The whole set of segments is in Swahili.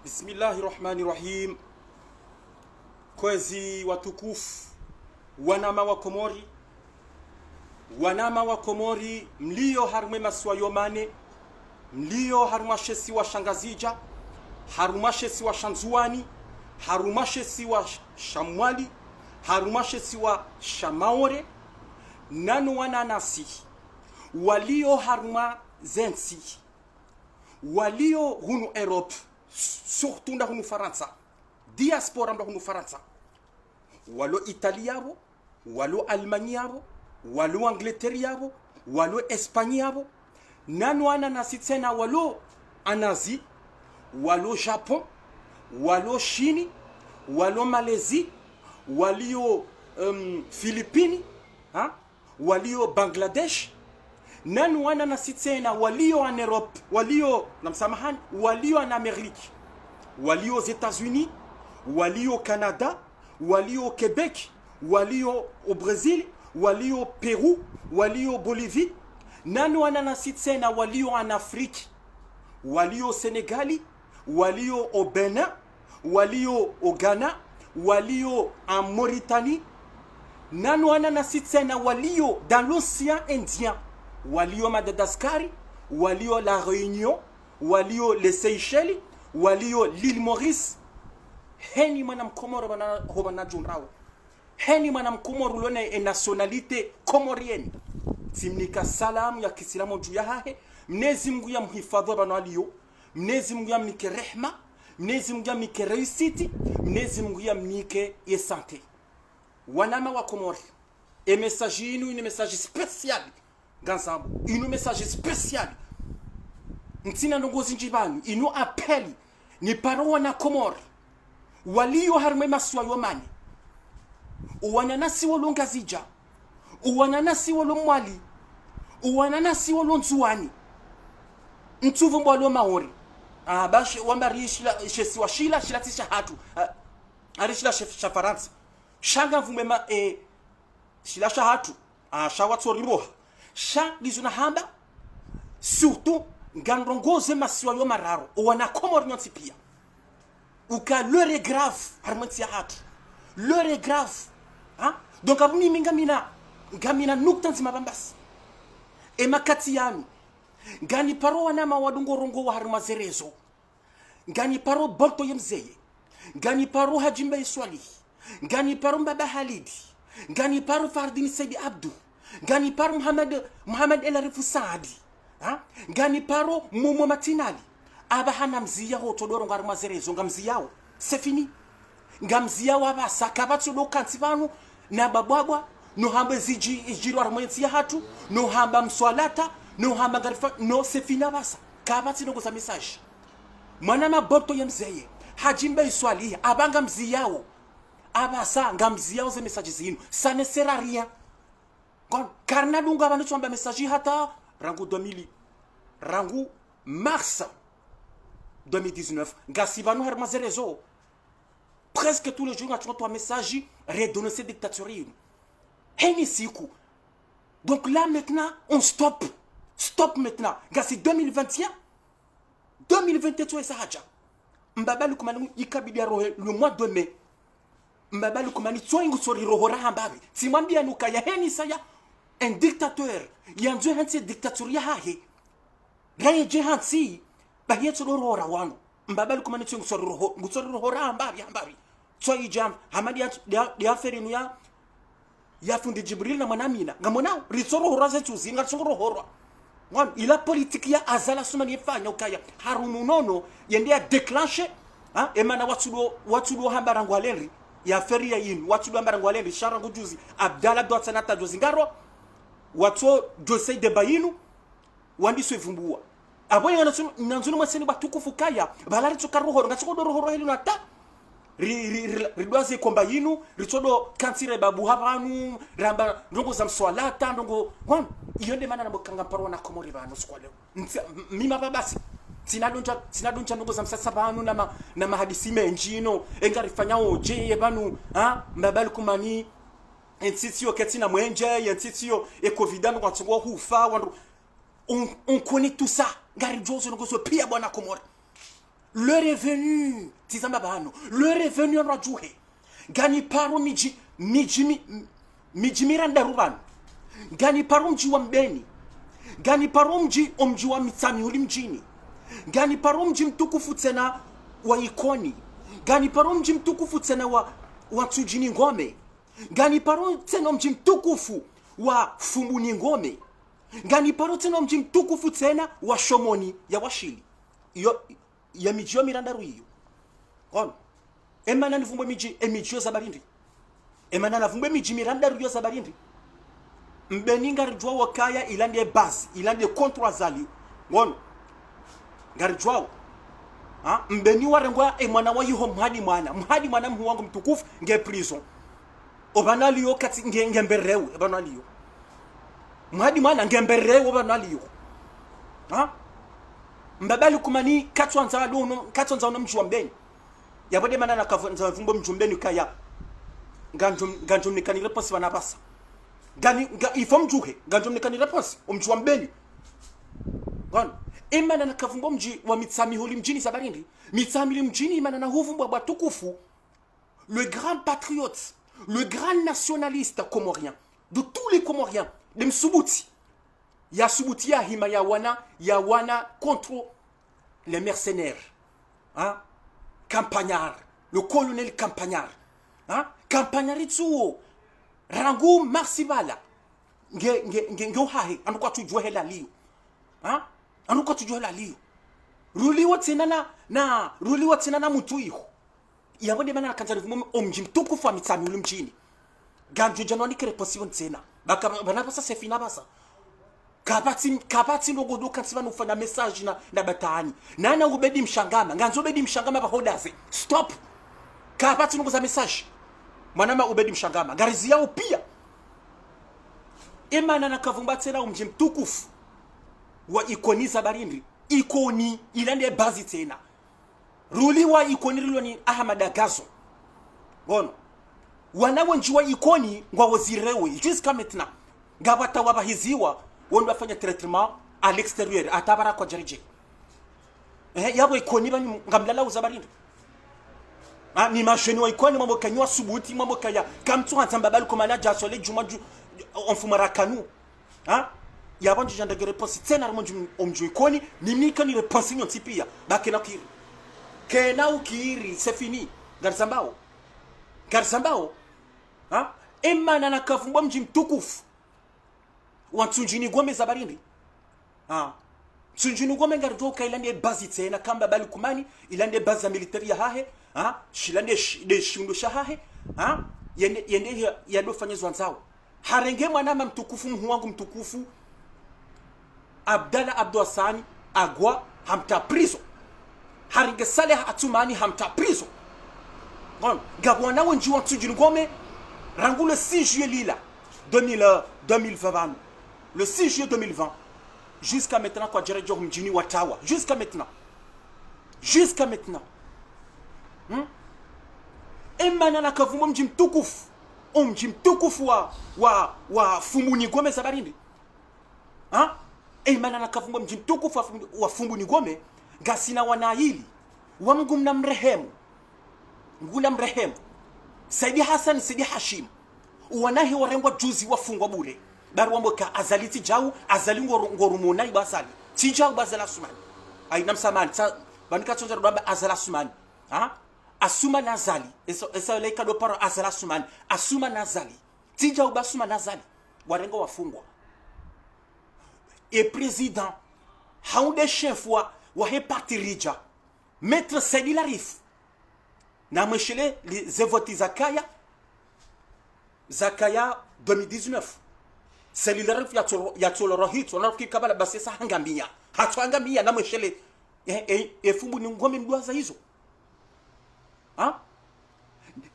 Bismillahirrahmanirrahim. Kwezi watukufu, wanama wa Komori, mlio harume maswayo mane, mlio harumashesi wa Shangazija, harumashesi wa Shanzuani, harumashesi wa Shamwali, harumashesi wa Shamaore, nanu wananasi, walio haruma zensi, walio hunu Europe, surtout nda hunu Faransa, diaspora nda hunu Faransa, walo Italiabo, walo Almaniabo, walo Angleteriabo, walo Espanyabo, nanu ananasi tena walo Anazi, walo Japon, walo Chini, walo Malaisie, walio Filipini, walio Bangladesh, nanu ananasi tena walio en Europe, walio namsamahani, walio en Amerique, walio aux États-Unis, walio Canada, walio Québec, walio au Brésil, walio Pérou, walio Bolivie, nanu ananasi tena walio en Afrique, walio Sénégali, walio au Bénin, walio au Ghana, walio en Mauritanie, nanu ananasi tena walio dans l'océan Indien, walio Madagascar, walio la Réunion, walio les Seychelles, walio l'île Maurice. Heni manam Komoro bana junrao. Heni manam Komoro lone e nationalité comorienne. Simnika salamu ya Kiislamu juu ya hahe. Mnezi Mungu ya mhifadhi bana aliyo. Mnezi Mungu ya mnike rehma. Mnezi Mungu ya mnike reusiti. Mnezi Mungu ya mnike ye santé. Wanama wa Komori. E message inu une message spécial. Gansambu. Inu message spécial. Ntina ndongozi njibanu. Inu appeli. Ni paro wana Komori. Walio harume maswa yomani, uwananasi walo Ngazija, uwananasi walo Mwali, uwananasi walo Nzuani, ntuvu mwalo Maori, bashi wambari shesi wa shila tisha hatu, shila Faransa, shanga vumema shila hatu, shawatsori roha, lizuna hamba, surtout ngandrongoze maswa yomararo, uwana Komori nyonsi pia. Uka l'heure est grave, harmantia hatu. L'heure est grave. Donc abuni ngamina nuktanzi mabambasi. E makati yami. Ngani paro wanama wadungo rongo wa harumazerezo. Ngani paro bolto yemzeye. Ngani paro hajimba iswali. Ngani paro mbaba halidi. Ngani paro fardini Saidi Abdu. Ngani paro Muhammad El Arifu Saadi. Ngani paro Momo Matinali. Aba hana mzia ho todoro ngari mazerezo ngamziyao c'est fini ngamziyao aba sakabatso do kantsivanu na babwabwa no hamba ijiro armwensi hatu no hamba mswalata no hamba ngarifa no c'est fini abasa kabatsi no kusa message mwana maboto yemzeye hajimbe iswali abanga mziyao abasa ngamziyao ze message zinu ça ne sert à rien kon karna dunga banu tsomba message hata rangu mars 2019, Gassivano Hermazerezo. Presque tous les jours, on a un message redonner dictature. Henisiku. Donc là maintenant, on stop. Stop maintenant. Gassi 2021, 2022 et Sahaja. Mbabali kumani ikabidia rohe le mois de mai. Mbabali kumani tsoingu sori rohora hambabi. Simambia nuka ya henisaya un dictateur. Yanzu hansi dictature ya hahe. Raye je hansi. Bahiyatu rohora wanu mbabali kumani tsungu sori rohora hambabi tsoi jam hamadi ya ferinu ya fundi Jibril na manamina ngamona ritsoro rohora zetu zinga tsoro rohora ngon ila politique ya azala sumani yefanya ukaya harumunono yende ya déclencher emana watudo hambara ngwalenri ya feria yinu watudo hambara ngwalenri sharangu juzi Abdallah Dwatsanata jozingaro watu josei de bayinu wandi swevumbua aboye nanzunu maseni batukufu kaya balari tsukaruhoro ngatsukodo rohoro helu nata ridwaze komba yinu ritodo kansire babu habanu ramba ndongo za mswalata ndongo wan iyonde mana nabokanga parwa na Komori bano skwale mima babasi sinadoncha ndongo za msasa banu na mahadisi menjino engarifanya oje banu mbabali kumani ensitio ketina mwenje ensitio ekovidano kwatsugo hufa wandu on connaît tout ça. Gari Johnson ngoso pia bwana Komori. l'heure est venue tizama bano l'heure est venue rajuhe gani paro miji miranda rubano gani paro mji wa mbeni gani paro mji wa mitami uli mjini gani paro mji mtukufu tena wa ikoni gani paro mji mtukufu tena wa tujini ngome gani paro tena mji mtukufu wa fumbuni ngome gani paro tena mji mtukufu tena wa shomoni ya washili ya miji yo miranda ruiyo ono emana nivumbwe miji yo zabarindi emana navumbwe miji miranda ruiyo zabarindi mbeninga rijwa wakaya ilande base ilande kontro azali ono ngarijwao mbeni warengwa mwana wa yiho mhadi mwana mhu wangu mtukufu nge prison obanaliyo kati nge mberewe obanaliyo mhadi mwana nge mberewe obanaliyo mbabali kumani katwanza mji wa mbeni yabode mana nakavanza vumbo mji mbeni kaya nganjum nikani reponse bana basa gani ifo mjuhe nganjum nikani reponse mji wa mbeni gano imana nakavumbo mji wa mitsami huli mjini zabarindi mitsami mjini imana na huvumbo wa tukufu le grand patriote le grand nationaliste comorien de tous les comoriens de Msubuti ya Subuti ya hima ya wana contre les mercenaires Campagnard le colonel Campagnard Campagnard rangu marsibala nge hahe anuka tujue hela liyo anuka tujue hela liyo ruliwa tena na mtu iho yabode mana kanza rivumo omji mtukufu wa mitami uli mjini ganju janwani kere position tena bana pasa sefina basa kabati ndogo kansi bana ufanya message na batani nana ubedi mshangama nganzo ubedi mshangama ba hodaze stop kabati ndogo za message mwanama ubedi mshangama garizi yao pia emana nakavumba tena omji mtukufu wa ikoni zabarindi ikoni ilande bazi tena ruliwa ikoni riloni Ahmad Agazo gono wanawe njiwa ikoni ngwa wazirewe jusqu'à maintenant ngabata wabahiziwa wondo afanya traitement à l'extérieur atabara kwa jarije yabo ikoni bani ngamlala uzabarindi ni masheni wa ikoni mambo kanywa Subuti mambo kaya kamtu antambabali komana jasole jumaju onfumara kanu yabanje janda ge réponse tena rumonju omju ikoni nimika ni réponse nyo tipia bakena kiri kena ukiri c'est fini garsambao emana nakavumba mji mtukufu wantunjini gome zabarindi tunjini gome ngardoka ilande bazi tena kamba bali kumani ilande bazi military ya hahe shilande de shindo shahahe yende yadofanyezwa nzao harenge mwana mtukufu mhu wangu mtukufu Abdallah Abdou Hassani agwa hamta prison haringe Saleh Atumani hamta prison gabwana wenji wa tunjini gome rangu le 6 juillet lila 2020 le 6 juillet 2020 jusqu'à maintenant kwa jerejo mjini watawa jusqu'à maintenant emana nakavumba mji mtukufu wa fumbuni gome zabarindi emana nakavumba mji mtukufu wa fumbuni gome gasina wanaili wa mgumna mrehemu Saidi Hassan Saidi Hashim wanahi warengwa juzi wafungwa bure bari wamboka azaliti jau azali ngorumuna ibasali tijau bazala sumani aina msamani banika tonja rubaba azala sumani asuma nazali esa leka do paro azala sumani asuma nazali tijau basuma nazali warengwa wafungwa et président haunde chef wa hepati rija maître Saidi Larif na mweshele zevoti Zakaya 2019 Selilarif ya toloro hito na rafiki kabala basi sa hangamia hatuangamia na mweshele efumbu ni ngome mduaza hizo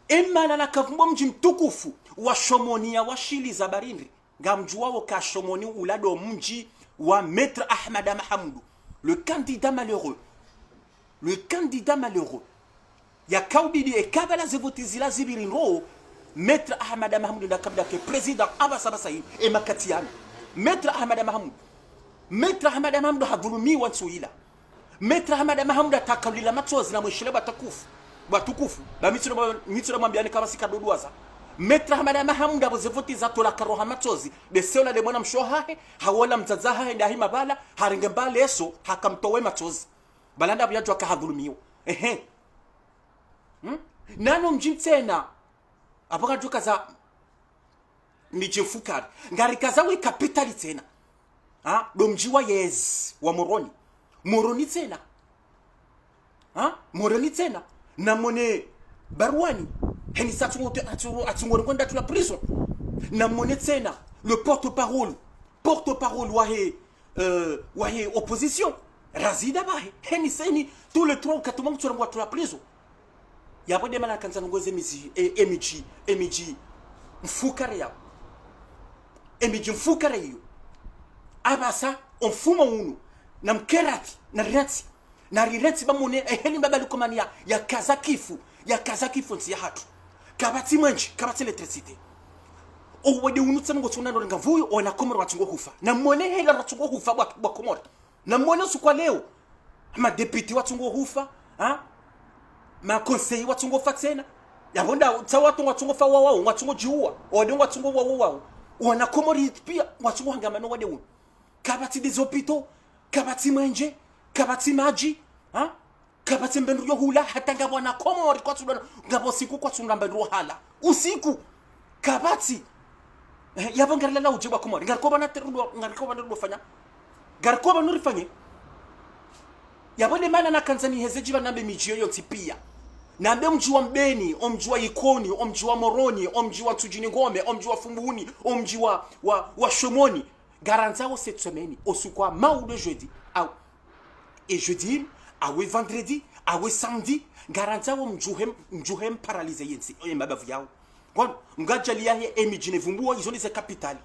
emana na kavumbo mji mtukufu wa Shomonia wa Shili Zabarindi ngamjuwao ka Shomoni ulado mji wa Maître Ahmad Mahamoudou le candidat malheureux ya kaubidi e kabala zevotizila zibirinro Maître Ahmad Mahamoudou da kabda ke président abasabasa e makatiana Maître Ahmad Mahamoudou hadulumi wansuila Metra Hamada Mahamda takalila machozi na mwishile batukufu ba mitino mwambiani kama sikaduduaza Metra Hamada Mahamda bozevoti za tola karoha machozi de seola de mwana mshohahe hawala mzazaha ndahi mabala haringe mbale eso hakamtowe machozi balanda byajwa kahadhulumiwa nano mjimtena apoka joka za mijifukari ngari kazawe kapitali tena domjiwa yes wa moroni tena moroni tena na mone barwani heni atungoro kwenda tula prison na mone tena le porte-parole wahe opposition razida bahe heni seni tous les 3 ou 4 mois tu renvoies tula prison yabo de mana kanza ngoze emiji mfukare ya emiji mfukare yo abasa onfuma unu na mkerati na rireti bamune eheli mbaba likomania ya kazakifu nsi ya hatu kabati mwenji kabati electricité owede unu tsango tsona ndo ngavuyo ona komoro watungo hufa na mwone hela watungo hufa bwa komoro na mwone sukwa leo ma deputy watungo hufa ma conseiller watungo fatsena yabonda tsawatu watungo fa wao watungo jiua ode watungo wao ona komori pia watungo hangamano wade unu kabati des hôpitaux kabati mwenje kabati maji kabati mbendu hula hata ngabona komori kwa tsudana ngabo siku kwa tsunda mbendu hala usiku kabati yabangarela la ujeba komori ngarikoba na terudo ngarikoba ndo fanya ngarikoba nuri fanye yabone mana na kanzani hezejiba nambe mijiyo yoti pia nambe mji wa Mbeni omji wa Ikoni omji wa Moroni omji wa Tujini Ngome omji wa Fumbuhuni omji wa Shomoni garanzao cette semaine au soukwa ma ou le jeudi et jeudi awe vendredi awe samedi garanzao mjuhem paralysé yensi mabavu yao kwa ngajali yahe emijine vumbua izoni ze capitale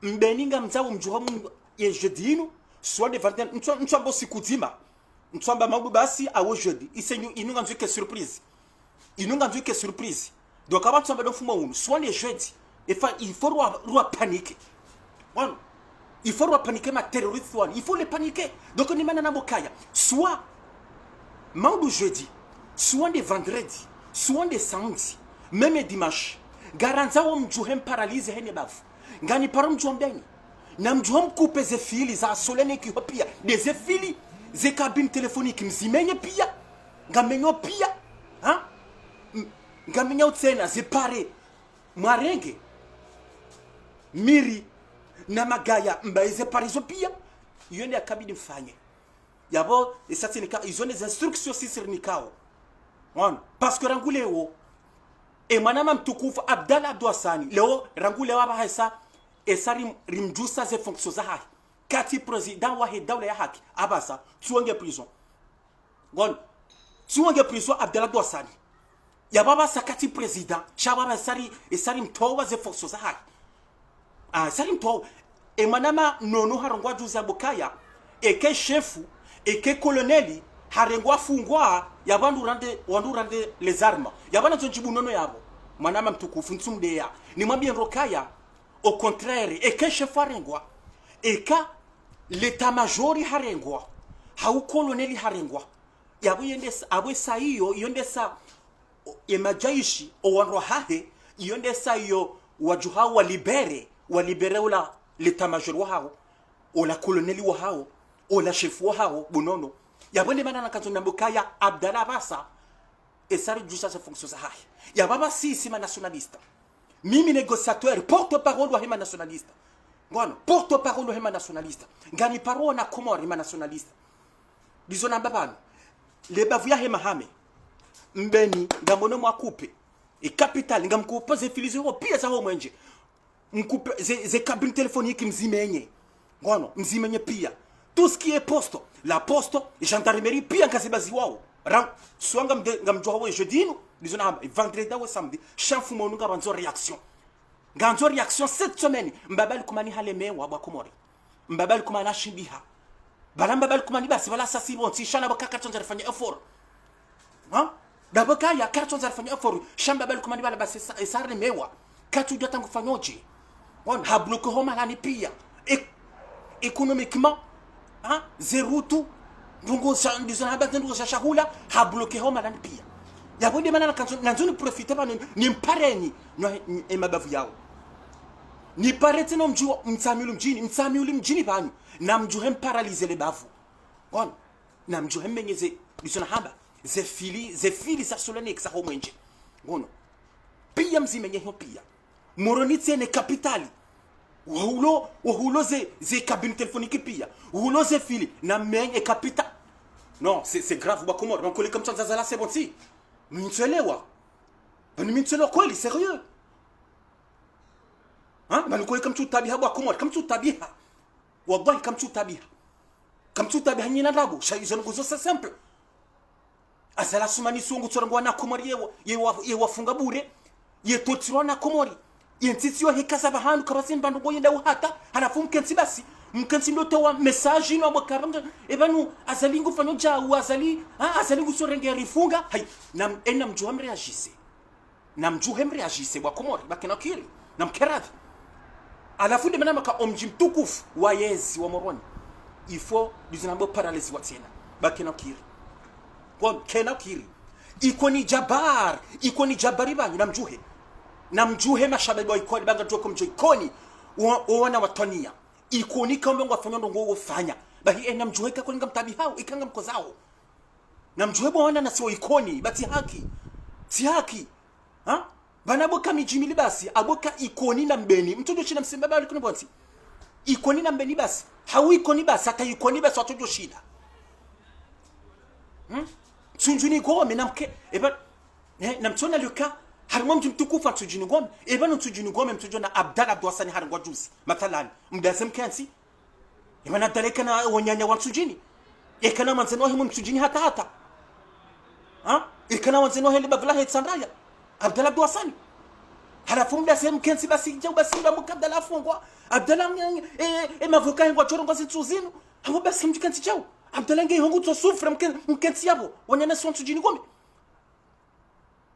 mbeninga mzao mjuhem ye jeudi inu soit de vendredi mchamba sikuzima mchamba mabu basi awe jeudi isenyu inunga nzuke surprise donc avant mchamba do fuma unu soit les jeudi il faut roi paniquer voilà. Il faut paniquer ma terroriste, il faut les paniquer. Donc on est maintenant à Bokaya. Soit Maudou jeudi, soit des vendredi, soit des samedi, même dimanche. Garanza ou mjuhem paralyse hene baf. Gani param juambeni. Na mjuhem coupe ze fili za solene ki hopia. Des fili, ze cabine téléphonique mzimenye pia. Gamenyo pia. Gamenyo tsena ze pare. Marenge. Miri. Na magaya mbaize parizo pia yone akabidi mfanye yabo esati nika ils ont des instructions sur nikao parce que ranguleo e manama mtukufu Abdallah Abdouassani leo ranguleo aba hesa esari rimjusa ze fonctions za haki kati president wa dawla ya haki abasa tuonge prison tuonge prison Abdallah Abdouassani yababa sakati president chababa esari mtowa ze fonctions za haki salim to e manama nono harongwa juza Bokaya eke chefu eke coloneli harengwa fungwa yabandu rande les armes yabana zonjibu nono yabo manama mtukufu ntsumdeya ni mwambie Rokaya au contraire eke chefu harengwa eka l'état major harengwa hau coloneli harengwa yabo yendesa abwe saiyo yondesa emajaishi owanro hahe yondesa iyo wajuha walibere ola l'état major wao ola coloneli wao ola chef wao bonono yabone mana nakazona Bokaya Abdallah basa esari justice sa fonction za hai yababa sisi ma nationaliste mimi négociateur porte-parole wa hema nationaliste bwana porte-parole wa hema nationaliste ngani parole na komori ma nationaliste bizona babano le bavuya hema hame mbeni ngamono mwakupe e capital ngamkupoze filizo pia za ho mwenje mkupe ze cabine téléphonique mzimenye ngono mzimenye pia tout ce qui est poste la poste gendarmerie pia ngasibazi wao ran swanga ngamjwa wa jeudi no bizona vendredi ou samedi chanfu monunga banzo réaction cette semaine mbabali kumani halemewa bwa komori mbabali kumana shimbiha balamba kumani basi bala sasi bon si shana bakaka tonza rafanya effort dabaka ya karton za rafanya effort shamba bali kumani bala basi esarne mewa katu jota ngufanyoje on ha bloqué homa lani pia économiquement zéro tout ndungo sa ndizana haba ndungo sa shahula ha bloqué homa lan pia ya bonde mana nanzoni profiter ba ni mpareni no emabavu yao ni parete no mjua mtsamiulu mjini banu na mjuhe paralize le bavu on na mjuhe menyeze ndizana haba ze fili za solane xa homwenje ngono pia mzimenye ho pia moronitse ne kapitali wahulo ze cabine téléphonique pia wahulo ze fili na menye kapita non c'est grave ba komor donc les comme ça là c'est bon si mintelewa mintelewa kweli sérieux hein ba niko comme tu tabiha ba komor comme tu tabiha wallahi comme tu tabiha nyina rabo shay je nguzo c'est simple asala sumani sungu tsorangwa na komori ye wafunga bure ye totirwa na komori yentitio hekasa bahanu kabasin bandu goyenda uhata halafu mkensi basi mkensi ndoto wa message ino abakabanga ebanu azalingu fanyo jawu azalingu sorenge rifunga hay nam enna mjuha mreagise wa komori bakena kiri nam keradhi alafu de manama ka omji mtukufu wa yezi wa moroni il faut dizinambo paralyse wa tena bakena kiri kwa kena kiri ikoni jabari banyu namjuhe mashababu wa ikoni banga joko mjo ikoni uona watonia ikoni kambe ngwafanya ndo ngo fanya bahi namjuhe ka koninga mtabi hao ikanga mkozao namjuhe bwana na sio ikoni bati haki si haki ha bana boka mijimili basi aboka ikoni na mbeni mtoto shida msimba bali kuna bonti ikoni na mbeni basi hawi ikoni basi hata ikoni basi watoto shida tunjuni gome namke eba namtona luka harimo mtukufu atujini gome eba ntujini gome mtujona Abdallah Abdouhassani harangwa juzi mathalan mdazem kansi eba nadaleka na wanyanya wa tujini ekana manzeno himu mtujini hata ha ekana manzeno heli bagla hetsandraya Abdallah Abdouhassani halafu mdazem kansi basi jau basi ndo mukabdala afungwa Abdallah mavoka ngwa chorongo zituzinu habo basi mjikansi jau Abdallah ngai hongu to souffre mkensi yabo wanyana son tujini gome.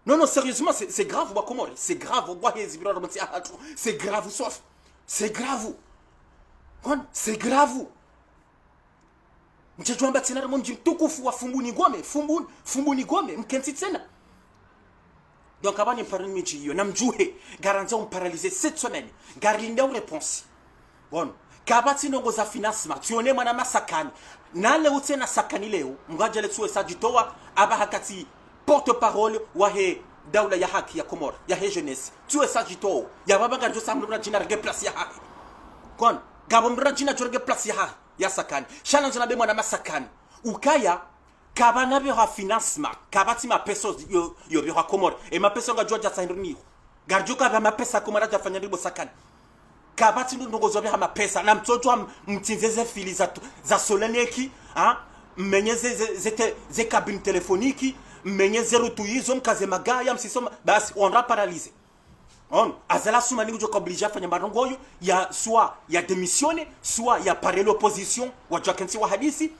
Non, sérieusement, c'est grave, c'est grave, c'est grave, sauf. C'est grave. C'est grave. Mchajua mbatina ramo mtukufu wa fumbuni gome, mkensi tena. Donc, avant de parler de miji, namjuhe, garantie on paralysé cette semaine. Garlinda une réponse. Bon. Kabati nongo za financement, tuone mwana masakani. Na leo tena sakani leo, mwaje letu esajitoa aba hakati porte-parole wa he daula ya haki ya Komoro ya he jeunesse tu esajito ya baba ganjo samlura jina rege place ya haki kon gabomra jina jorge place ya haki ya sakani shana jina be mwana masakani ukaya kabana be ha financement kabati ma pesos yo be ha Komoro e ma peso nga joja saindrini garjo ka ba ma pesa Komoro ja fanya ribo sakani kabati ndo zobe ha ma pesa na mtoto mtinzeze fili za solaneki mmenyeze ze cabine téléphonique mmenyeze rutuizo mkaze magaya msisoma basi on va paralyser on azala sumani ujo obligé fanya marongoyo ya soit ya démissionner soit ya parler l'opposition wa jakensi wa hadisi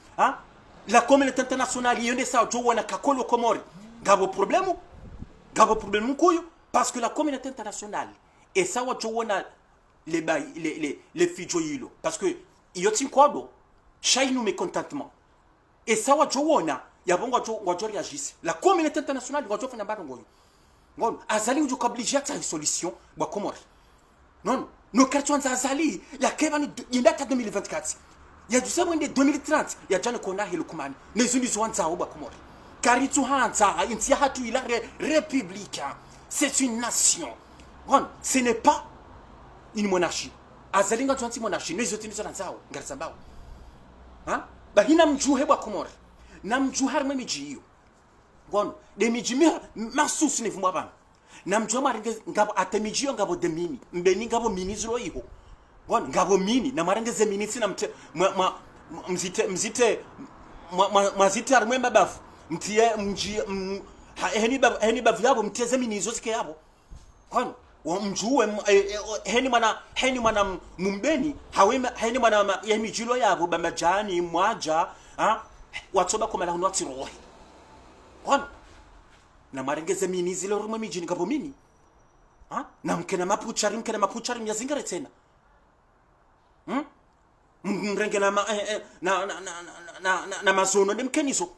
la communauté internationale yende sa jo wana kakolo Komori gabo problème kuyo parce que la communauté internationale et ça wa jo wana les fijo yilo parce que yoti kwado shainu mécontentement et ça wa joona ya bongo wa réagisse la communauté internationale wa fanya barongo ngon azali ujo obligé à solution wa Komori non no quartier azali ya kebani indata 2024 ya jusemo inde 2030 ya jana kona hilo kumani nezuni zwanza wa Komori karitu hanza intia hatu ila république c'est une nation bon ce n'est pas une monarchie azalinga twanti monarchie nezo tinizo nanzao ngarisambao bahina mjuhe wa Komori na mjuhar miji hiyo ngono de miji masus ne vumwa bana na mjuha marenge ngabo atemiji ngabo de mini mbeni ngabo mini zro iho ngono ngabo mini na marenge ze mini sina mzite mazite armwe mabafu mtie mji heni bavu yabo mteze mini zo sike yabo ngono mjuwe heni mwana mumbeni heni mwana ya mijilo yabo bamajani mwaja watoba komala huno atirohi kon na marengeze mini zile rumo mijini ngabo mini na mkena mapuchari myazingare tena mrenge na mazono de mkenizo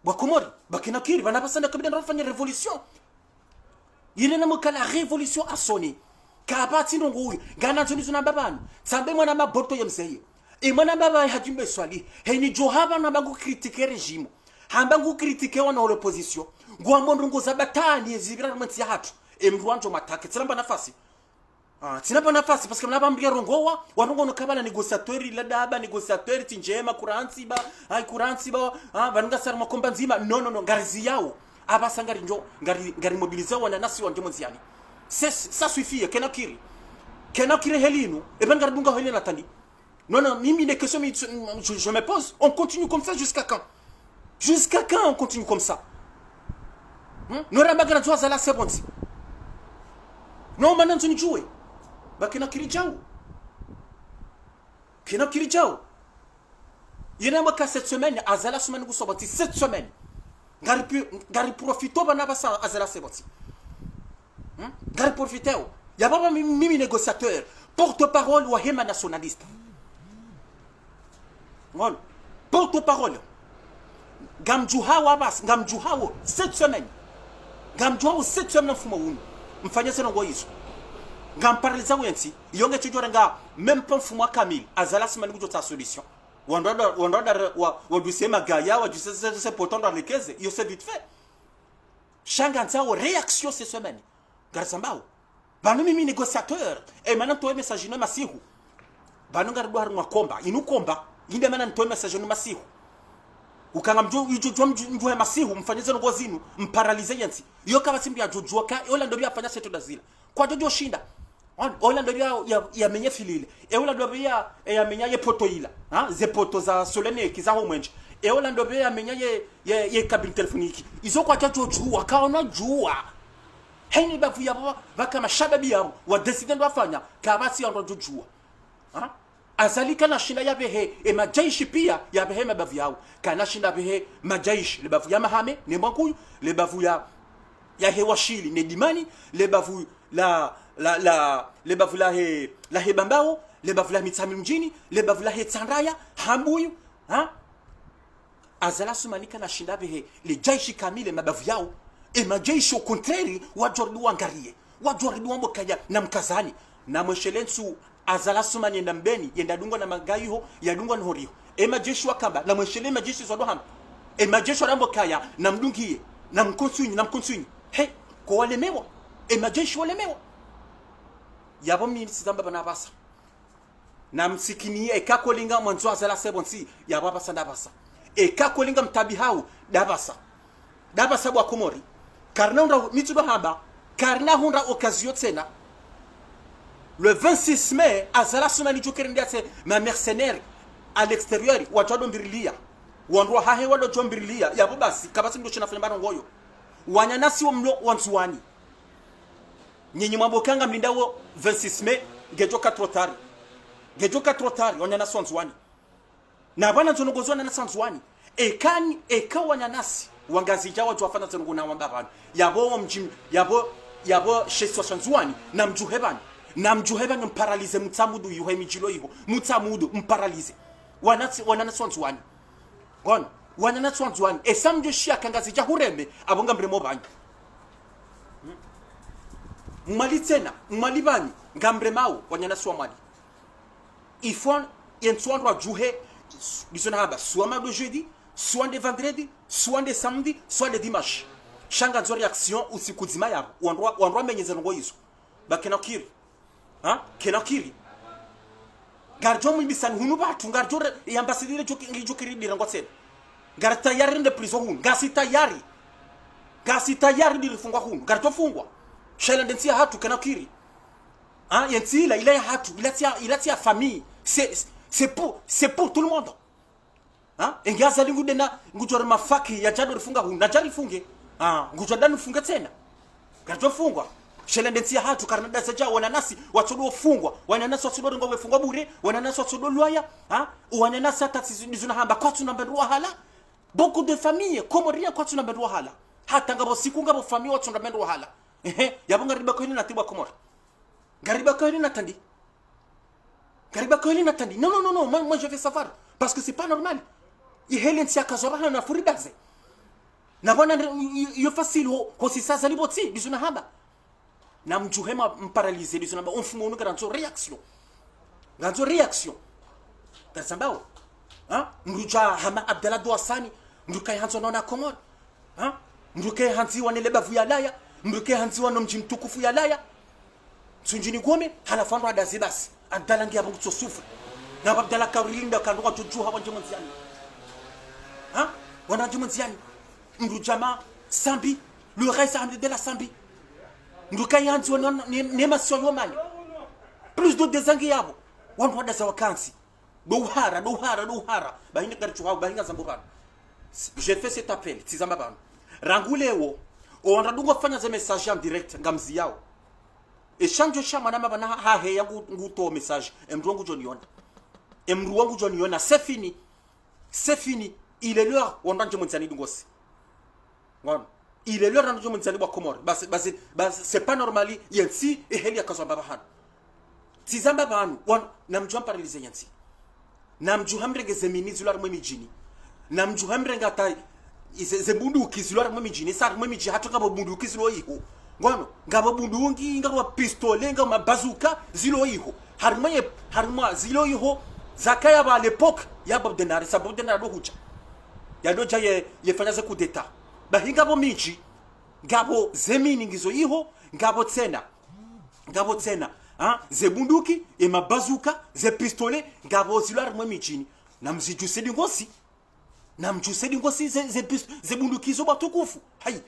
bwa Komori bakina kiri bana basanda kabida rafanya revolution yile na mukala revolution asoni kabati ndongo gana nzoni zuna babana tsambe mwana maboto yemseye imana baba hajimbe swali heni johaba na bangu critiquer regime hamba ngu critiquer wana opposition ngwa mondongo za batani ezibira mtsi hatu emrwanjo matake tsamba nafasi tinapa nafasi parce que mnabambia rongowa wanongo nokabala négociateur la daba négociateur tinjema kuransi ba vanunga sara makomba nzima no ngarizi yao abasangari njo ngari mobiliser wana nasi wa ndemo nziani ça suffit kenakiri helinu eben ngari dunga helina tandi non mimi les questions je me pose on continue comme ça jusqu'à quand on continue comme ça nora bagara twa zala sebonzi non mananzo ni jouer bakina kirijao yena maka cette semaine azala semaine ku sobati cette semaine gari profito bana basa azala seboti gari profiteo ya baba mimi négociateur porte-parole wa hema nationaliste ngol porte-parole ngamjuhawo cette semaine mfuma unu mfanya sena ngo yiso ngamparaliza wensi yonge chijorenga même pas mfuma kamili azala semaine ku jota solution wadusema gaya wadusese pourtant dans les caisses yo c'est vite fait changanta o réaction cette semaine garsambao banu mimi négociateur et maintenant toi message no masihu banu ngardo har komba inu komba inde maintenant toi message no masihu ukanga mjua masihu mfanyeze no gozinu mparalize yensi yo kama simbi ajujua ka ola ndo afanya seto dazila kwa jojo shinda ola ndo ya menye filile ola ndo ya menya ye poto ila ze poto za solene kiza ho mwenje ola ndo ya menya ye cabine telefoniki izo kwa jojo kaona jua heni bavu ya baka mashababi yao wa decide ndo afanya kabasi ndo jujua azali kana shinda ya behe majaishi pia ya behe mabavu yao kana shinda behe majaishi le bavu ya mahame ne mwankuyu le bavu ya hewashili ne dimani le bavu le bavu la he bambao le bavu la mitami mjini le bavu la he tsandaya hambuyu azala sumanika na shinda behe le jaishi kamile mabavu yao majaishi au contraire wajordu wangarie wajordu wambokaya na mkazani na mweshelensu azala sumani yenda mbeni yenda dungwa na magayiho ya dungwa nhoriho majeshi wakamba na mweshele majeshi zwa doham majeshi rambo kaya na mdungiye na mkonsunyi he ko walemewa majeshi walemewa yabo mimi sizamba bana basa na msikiniye ekakolinga mwanzo azala sebonsi yabo basa ndabasa ekakolinga mtabi hau dabasa bwa Komori karna unda mitsuba hamba karna hunda occasion tena le 26 mai azala sumani jokerende ate ma mercenaire à l'extérieur wajado mbirilia wandwa hahe wado jombirilia yabo basi kabasi ndo china fanya bana ngoyo wanyanasi wo mlo wanzuani nyinyi mabokanga mlindawo 26 mai gejoka trotari wanyanasi wanzuani na bana zonogozwa na sanzuani eka wanyanasi wangazi jawa jwafana zenuguna wambabana yabo mjim yabo sheswa sanzuani na mjuhebani mparalize mutsamudu yuhe mijilo yiho mutsamudu mparalize wanana swanzwani wanana swanzwani esamjo shia kangazi jahureme abonga mbremo banyu mmalibani ngambremao wanana swamali ifon yenswandwa juhe disona haba soit de jeudi soit de vendredi soit de samedi soit de dimanche shanga nzo reaction usiku zima yabo wandwa menyeze ngo yizo bakenakiri kenakiri garjo mbisan hunu batu garjo yambasidire jokiri dirango tsena garta yari de prison hunu gasita yari dirifungwa hunu garjo fungwa shela ndensia hatu kenakiri yentila ile hatu ilatia famille c'est pour tout le monde engaza lingudena ngujora mafaki ya jado rifunga hunu na jari funge ngujora danu funga tena garjo fungwa shelendensia hatu karnada saja wananasi watodo fungwa wananasi watodo ngo wefungwa bure wananasi watodo loya wananasi hata sizuna hamba kwa tunambendwa hala beaucoup de familles Komoria kwa tunambendwa hala hata ngabo siku ngabo famille watu tunambendwa hala yabonga riba ko ni natibwa Komora ngariba ko ni natandi Kariba kweli natandi. Non, non, non, non, moi je vais savoir. Parce que c'est pas normal. Il helen si akazora na furidaze. Na bwana yo facile ho si sasa liboti bizuna haba. Na mjuhema mparalise bizuna ba onfumo unu garanzo réaction. Garanzo réaction. Kasambao. Hein? Mruja hama Abdallah Douassani, mrukai hanzo na Komor. Hein? Mrukai hanzi wane lebavu ya laya, mrukai hanzi wane mji mtukufu ya laya. Sunjini gome halafanro adazibasi. Adalangi ya mtu sufri. Na Abdallah Kaurilinda kanduka tujuha wanje mziani. Hein? Wana mziani. Mrujama Sambi, le reste de la Sambi. Mrukai hanzi wane nema soyomani. Plus d'autres desangiabo. Wana wadaza wakansi. Douhara. Bahina garchuha, bahina zamburan. J'ai fait cet appel, tizamaban. Ranguleo, on a donc fait un message en direct, gamzi yao. Et change chama na mabana ha he yangu nguto message. Emruangu joniona. Emruangu joniona, c'est fini. C'est fini. Il est l'heure, on range montsani dungos. Bon. Il est l'heure range montsani wa Komor. C'est pas normal, yansi et heli akazambaban. Tizamaban, on namjua paralysé yansi. Namjuhamrenge zemini zular mwemijini. Namjuhamrenge ata zebunduki zular mwemijini. Sar mwemiji hatu ngabo bunduki zilo iho. Ngono, ngabo bundungi, ngabo pistole, ngabo bazuka zilo iho. Harma zilo iho. Zakaya ba à l'époque, ya Bob Denard, sa Bob Denard do hucha. Ya doja ye fanya ze coup d'état. Ba ngabo miji, ngabo zemini ngizo iho, ngabo tsena. Ngabo tsena. Hein? Ze bunduki, et ma bazooka, ze pistolet, gabo zilar mwe michini. Namzijuse dingosi. Namjuse dingosi ze bunduki zo batukufu. Hai.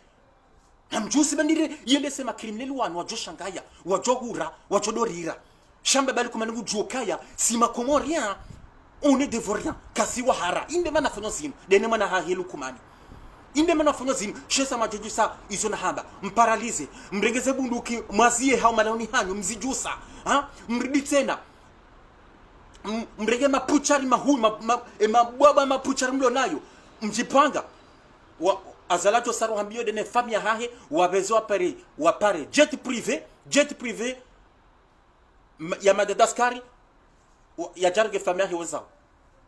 Namjuse bandire yele sema criminel wanu wajo shangaya, wajo hura, wajo dorira. Shamba bali kumanungu jokaya, si makomo rien. On est dévorant. Kasi wahara. Inde mana fanyo zinu. Dene mana hahelu kumani. Inde mana fanyo zinu. Shesa majujusa izona hamba. Mparalize. Mregeze bunduki. Mwazie hao malaoni hanyo. Mzijusa. Mridi tena. Mrege mapuchari mahui. Mabwaba mapuchari mlo nayo. Mjipanga. Azalajo saro hambio dene famia hahe. Wabezo wapare. Jet privé. Ya Madagascar. Ya jarenge famia hahe wazao.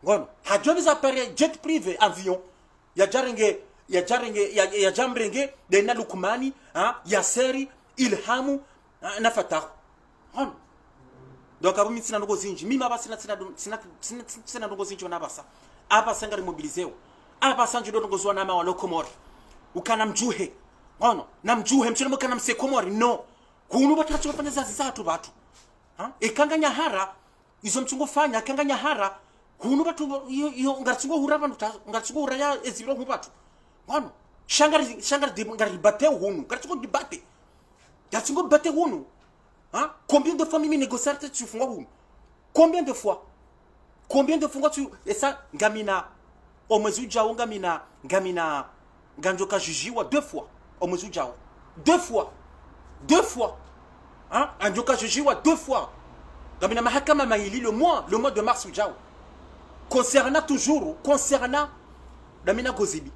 Ngono. Hajobi za pare jet privé avion. Ya jamrenge dena lukumani. Ya seri. Ilhamu. Na fatahu. Ngono. Donc abo mitsina ndogo zinji. Mima basi sina ndogo zinji wanabasa. Aba sangari mobilizeo. Aba sanji ndogo zwa nama wa Komori. Ukana mjuhe. Ngono. Na mjuhe mchino kana mse Komori. No. Kunu batacho fanya zazi zatu batu. Ekanganya hara. Izo mchungo fanya kanganya hara. Kunu batu yo ngatsungo hura bantu ngatsungo hura ya ezilo hubatu. Ngono. Shangari de ngari bate hunu. Ngatsungo dibate. Ngatsungo bate hunu. Combien de fois mimi négocier tu fais hunu? Combien de fois tu et ça ngamina au mezu jao ngamina ganjoka jujiwa 2 fois au mezu jao 2 fois anjoka jujiwa 2 fois ngamina mahakama maili le mois de mars jao concernant damina gozibi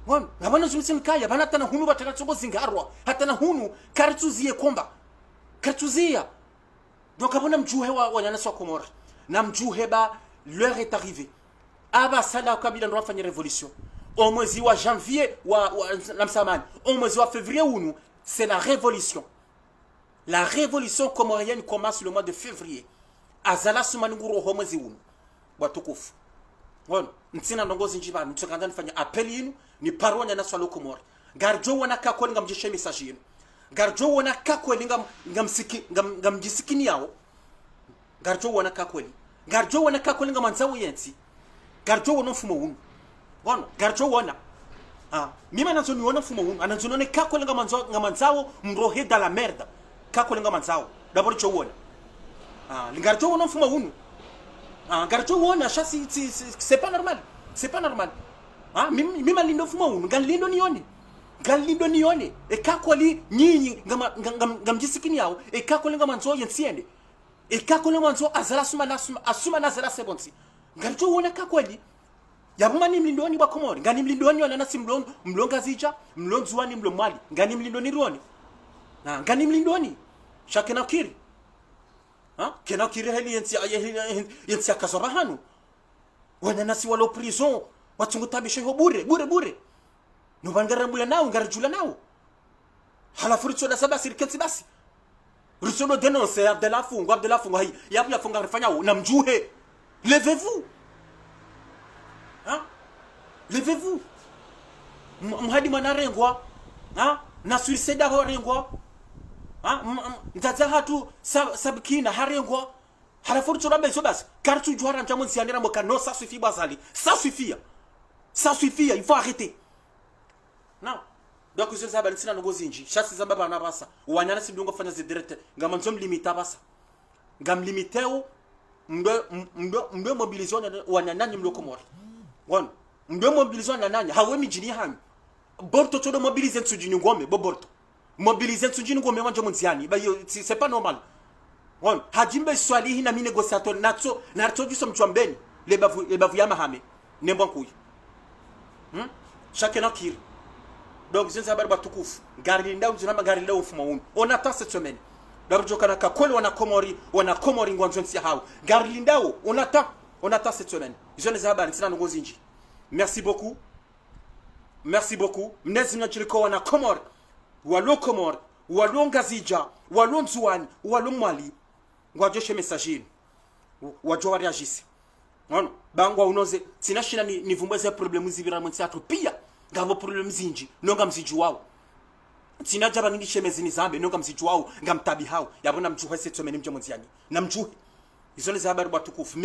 wan ngabana zumsin kaya bana tana hunu bataka zingarwa hata na hunu kartuzie komba kartuzia donc abona mjuhe wa nyana swa Komori na mjuhe ba l'heure est arrivée aba sala kabila ndo afanya révolution au mwezi wa janvier wa namsamani au mwezi wa février unu c'est la révolution comorienne commence le mois de février azala sumaninguro ho mwezi unu batukufu ngono ntsina ndongozi njibana ntsokanda nifanya appel yinu ni paronya na swa Komori garjo wana kakoli ngamjishe message yinu garjo wana kakweli ngamjisikini yao garjo wana kakweli ngamanzawo yensi garjo wana mfumo hunu wana garjo wana mima nazo niona mfumo hunu anazonone kakweli ngamanzawo mrohe da la merda kakweli ngamanzawo d'abord jo wana garjo wana mfumo hunu garjo wana chasi c'est pas normal mima lindo mfumo hunu galindo nione ekakwali nyinyi ngamjisikini yao ekakwali ngamanzo yensiende ekakwali ngamanzo azala asuma nazala sebonsi ngalito wona kakwali yabumani mlindoni wa Komori ngani mlindoni wana nasi mlonga zija mlonzuani mlomali ngani mlindoni ruoni ngani mlindoni shakena kiri kena kireheli yensi akazora hanu wana nasi walo prison watungu tabishe ho bure no bangara mula nao ngarjula nao halafu ritsoda saba sirkensi basi ritsodo denonce Abdelafungo hai yabu yafunga rifanya namjuhe levez-vous levez-vous mhadi manarengwa na suicide ho rengwa nzaza hatu sabkina harengwa halafu ritsoda beso basi kartu juara ntamu nsianira moka no ça suffit bazali ça suffit il faut arrêter non donc je sais pas si na ngozinji chasi za baba na basa wanyana si ndongo fanya zidirete ngama nzom limita basa ngam limiteo mdo mobilisation wanyana ni mloko mori won mdo mobilisation na nanya hawe mijini hanyu borto todo mobiliser tsujini ngome borto mobiliser tsujini ngome wanje monziani ba c'est pas normal won hajimbe swali hina mi négociateur natso narto juso mchwambeni le bavu ya mahame nembo nkuyi chacun en kiri. Donc je ne sais pas batukufu garinda unzina garinda ufuma unu on attend cette semaine d'abord kana ka kweli wana komori ngwanzo nsi hao garinda on attend cette semaine je ne sais pas sina ngozinji merci beaucoup mnezi mnachiliko wana komori walo ngazija walo nzuani walo mwali ngwajeshe message wajo wa reagisse non bangwa unoze sinashina nivumbeze problemu zibira munsi atu pia ngabo problem zinji nonga mziju wao tinaja bangi shemezini zambe nonga mziju wao ngamtabi hao yabona mjuhe setomeni mje monziani namjuhe izo les habari batukufu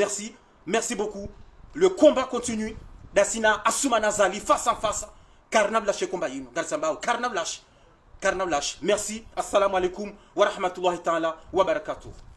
merci beaucoup le combat continue dasina asuma nazali face en face karnablash combat yino garsambao karnablash merci assalamu alaikum wa rahmatullahi ta'ala wa barakatuh.